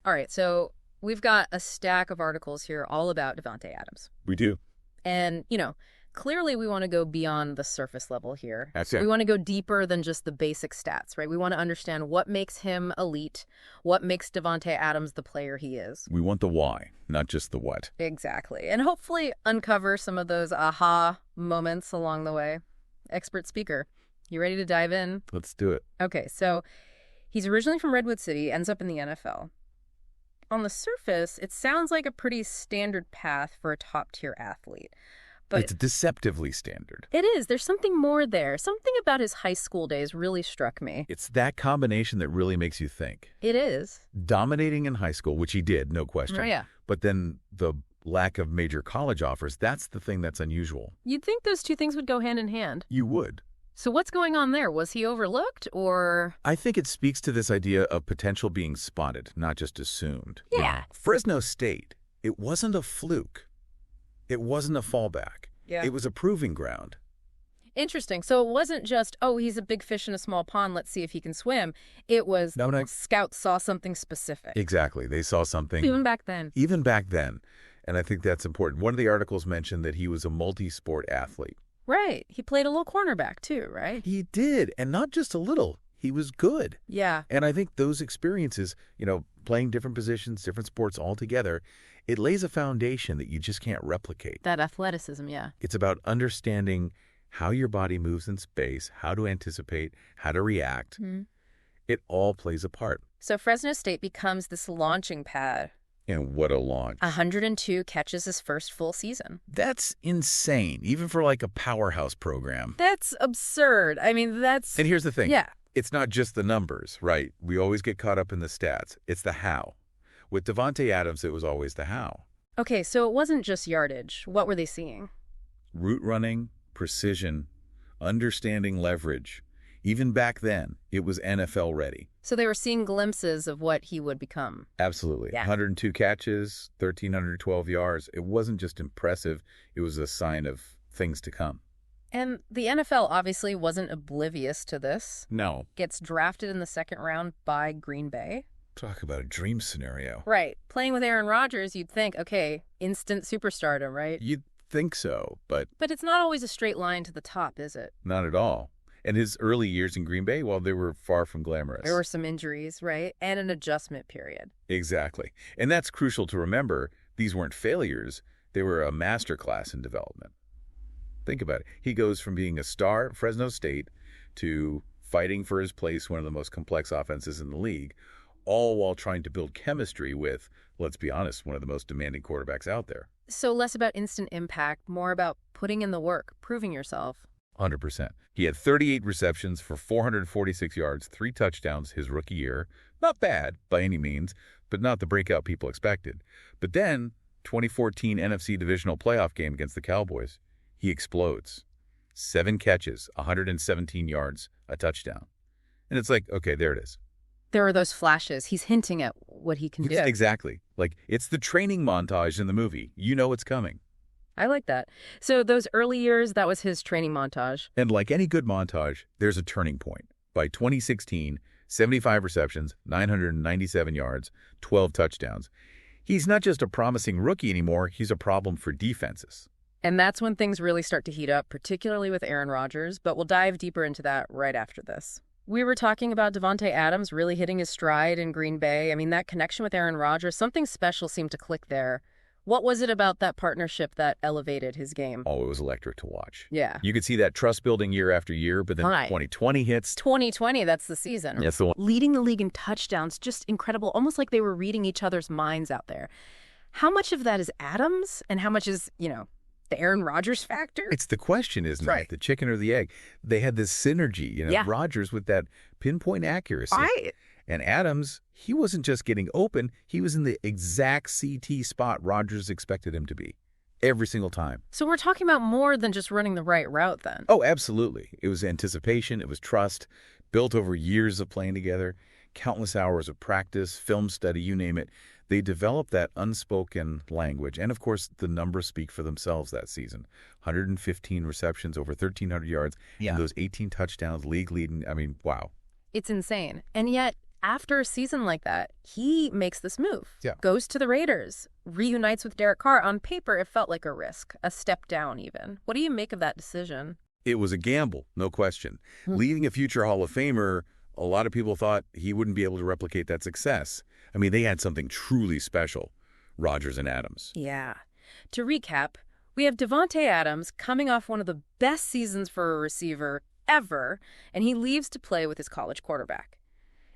All right, so we've got a stack of articles here all about Davante Adams. We do. And, clearly we want to go beyond the surface level here. That's it. We want to go deeper than just the basic stats, right? We want to understand what makes him elite, what makes Davante Adams the player he is. We want the why, not just the what. Exactly. And hopefully uncover some of those aha moments along the way. Expert speaker, you ready to dive in? Let's do it. Okay, so he's originally from Redwood City, ends up in the NFL. On the surface, it sounds like a pretty standard path for a top-tier athlete. But it's deceptively standard. it is. There's something more there. Something about his high school days really struck me. It's that combination that really makes you think. It is. Dominating in high school, which he did, no question. Oh, yeah. But then the lack of major college offers, that's the thing that's unusual. You'd think those two things would go hand in hand. You would. So what's going on there? Was he overlooked or... I think it speaks to this idea of potential being spotted, not just assumed. Yeah. Fresno State, it wasn't a fluke. It wasn't a fallback. Yeah. It was a proving ground. Interesting. So it wasn't just, oh, he's a big fish in a small pond, let's see if he can swim. It was scouts saw something specific. Exactly. They saw something. Even back then. Even back then. And I think that's important. One of the articles mentioned that he was a multi-sport athlete. Right. He played a little cornerback too, right? He did. And not just a little. He was good. Yeah. And I think those experiences, playing different positions, different sports all together, it lays a foundation that you just can't replicate. That athleticism, yeah. It's about understanding how your body moves in space, how to anticipate, how to react. Mm-hmm. It all plays a part. So Fresno State becomes this launching pad. And what a launch. 102 catches his first full season. That's insane, even for like a powerhouse program. That's absurd. I mean, that's... And here's the thing. Yeah. It's not just the numbers, right? We always get caught up in the stats. It's the how. With Davante Adams, it was always the how. Okay, so it wasn't just yardage. What were they seeing? Route running, precision, understanding leverage. Even back then, it was NFL ready. So they were seeing glimpses of what he would become. Absolutely. Yeah. 102 catches, 1,312 yards. It wasn't just impressive. It was a sign of things to come. And the NFL obviously wasn't oblivious to this. No. Gets drafted in the second round by Green Bay. Talk about a dream scenario. Right. Playing with Aaron Rodgers, you'd think, okay, instant superstardom, right? You'd think so, but... But it's not always a straight line to the top, is it? Not at all. And his early years in Green Bay, well, they were far from glamorous. There were some injuries, right? And an adjustment period. Exactly. And that's crucial to remember. These weren't failures. They were a masterclass in development. Think about it. He goes from being a star at Fresno State to fighting for his place, one of the most complex offenses in the league, all while trying to build chemistry with, let's be honest, one of the most demanding quarterbacks out there. So less about instant impact, more about putting in the work, proving yourself. 100%. He had 38 receptions for 446 yards, 3 touchdowns his rookie year. Not bad by any means, but not the breakout people expected. But then, 2014 NFC Divisional Playoff game against the Cowboys, he explodes. 7 catches, 117 yards, a touchdown. And it's like, okay, there it is. There are those flashes. He's hinting at what he can do. Exactly. Like, it's the training montage in the movie. You know it's coming. I like that. So those early years, that was his training montage. And like any good montage, there's a turning point. By 2016, 75 receptions, 997 yards, 12 touchdowns. He's not just a promising rookie anymore, he's a problem for defenses. And that's when things really start to heat up, particularly with Aaron Rodgers, but we'll dive deeper into that right after this. We were talking about Davante Adams really hitting his stride in Green Bay. I mean, that connection with Aaron Rodgers, something special seemed to click there. What was it about that partnership that elevated his game? Oh, it was electric to watch. Yeah. You could see that trust building year after year, but then 2020 hits. 2020, that's the season. That's the one. Leading the league in touchdowns, just incredible, almost like they were reading each other's minds out there. How much of that is Adams and how much is, the Aaron Rodgers factor? It's the question, isn't right. it? The chicken or the egg. They had this synergy, Yeah. Rodgers with that pinpoint accuracy. Right. And Adams, he wasn't just getting open, he was in the exact CT spot Rodgers expected him to be. Every single time. So we're talking about more than just running the right route then. Oh, absolutely. It was anticipation, it was trust, built over years of playing together, countless hours of practice, film study, you name it. They developed that unspoken language. And, of course, the numbers speak for themselves that season. 115 receptions, over 1,300 yards, and those 18 touchdowns, league leading. I mean, wow. It's insane. And yet, after a season like that, he makes this move. Yeah. Goes to the Raiders, reunites with Derek Carr. On paper, it felt like a risk, a step down even. What do you make of that decision? It was a gamble, no question. Leaving a future Hall of Famer, a lot of people thought he wouldn't be able to replicate that success. I mean, they had something truly special, Rodgers and Adams. Yeah. To recap, we have Davante Adams coming off one of the best seasons for a receiver ever, and he leaves to play with his college quarterback.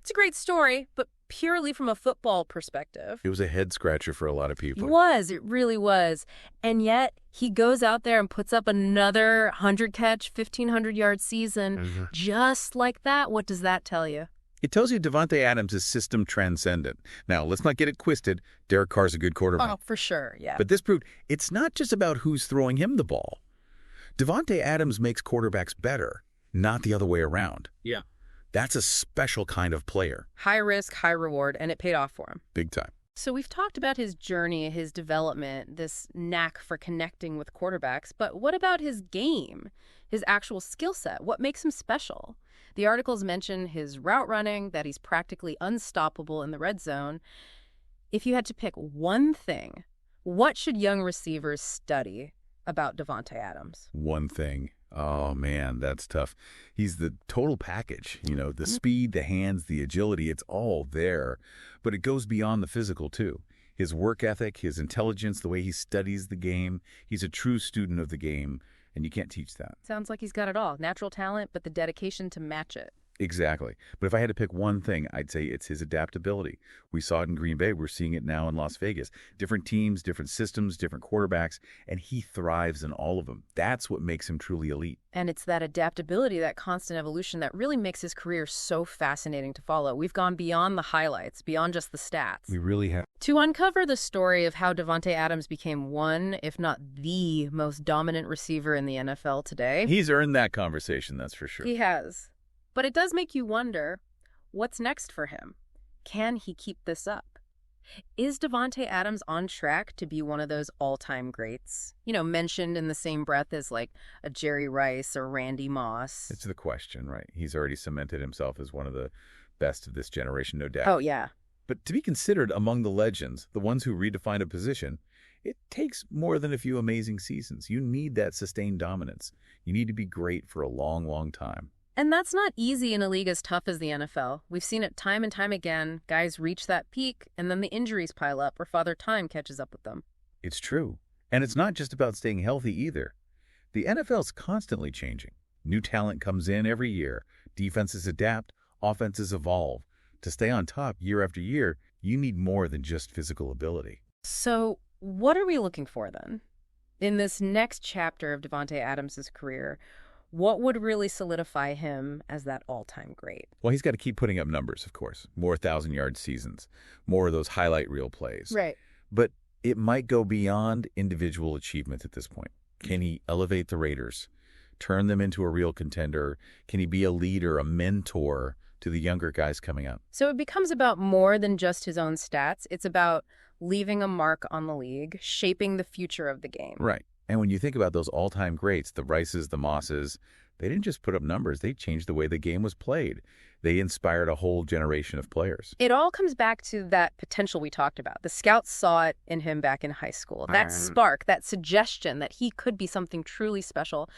It's a great story, but purely from a football perspective. It was a head-scratcher for a lot of people. It really was. And yet, he goes out there and puts up another 100-catch, 1,500-yard season just like that. What does that tell you? It tells you Davante Adams is system transcendent. Now, let's not get it twisted. Derek Carr's a good quarterback. Oh, for sure, yeah. But this proved it's not just about who's throwing him the ball. Davante Adams makes quarterbacks better, not the other way around. Yeah. That's a special kind of player. High risk, high reward, and it paid off for him. Big time. So we've talked about his journey, his development, this knack for connecting with quarterbacks, but what about his game, his actual skill set? What makes him special? The articles mention his route running, that he's practically unstoppable in the red zone. If you had to pick one thing, what should young receivers study about Davante Adams? One thing. Oh, man, that's tough. He's the total package. You know, the speed, the hands, the agility, it's all there. But it goes beyond the physical, too. His work ethic, his intelligence, the way he studies the game. He's a true student of the game, and you can't teach that. Sounds like he's got it all. Natural talent, but the dedication to match it. Exactly. But if I had to pick one thing, I'd say it's his adaptability. We saw it in Green Bay. We're seeing it now in Las Vegas. Different teams, different systems, different quarterbacks, and he thrives in all of them. That's what makes him truly elite. And it's that adaptability, that constant evolution that really makes his career so fascinating to follow. We've gone beyond the highlights, beyond just the stats. We really have. To uncover the story of how Davante Adams became one, if not the most dominant receiver in the NFL today. He's earned that conversation, that's for sure. He has. But it does make you wonder, what's next for him? Can he keep this up? Is Davante Adams on track to be one of those all-time greats? You know, mentioned in the same breath as like a Jerry Rice or Randy Moss. It's the question, right? He's already cemented himself as one of the best of this generation, no doubt. Oh, yeah. But to be considered among the legends, the ones who redefine a position, it takes more than a few amazing seasons. You need that sustained dominance. You need to be great for a long, long time. And that's not easy in a league as tough as the NFL. We've seen it time and time again. Guys reach that peak, and then the injuries pile up or Father Time catches up with them. It's true. And it's not just about staying healthy either. The NFL's constantly changing. New talent comes in every year. Defenses adapt. Offenses evolve. To stay on top year after year, you need more than just physical ability. So what are we looking for then? In this next chapter of Davante Adams' career, what would really solidify him as that all-time great? Well, he's got to keep putting up numbers, of course. More 1,000-yard seasons. More of those highlight reel plays. Right. But it might go beyond individual achievements at this point. Can he elevate the Raiders? Turn them into a real contender? Can he be a leader, a mentor to the younger guys coming up? So it becomes about more than just his own stats. It's about leaving a mark on the league, shaping the future of the game. Right. And when you think about those all-time greats, the Rices, the Mosses, they didn't just put up numbers. They changed the way the game was played. They inspired a whole generation of players. It all comes back to that potential we talked about. The scouts saw it in him back in high school. That spark, that suggestion that he could be something truly special.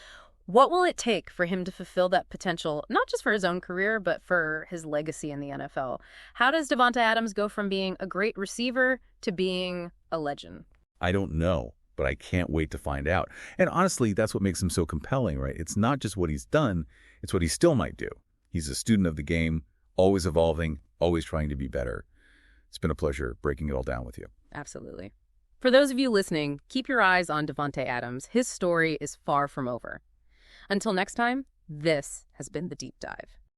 What will it take for him to fulfill that potential, not just for his own career, but for his legacy in the NFL? How does Davante Adams go from being a great receiver to being a legend? I don't know, but I can't wait to find out. And honestly, that's what makes him so compelling, right? It's not just what he's done, it's what he still might do. He's a student of the game, always evolving, always trying to be better. It's been a pleasure breaking it all down with you. Absolutely. For those of you listening, keep your eyes on Davante Adams. His story is far from over. Until next time, this has been The Deep Dive.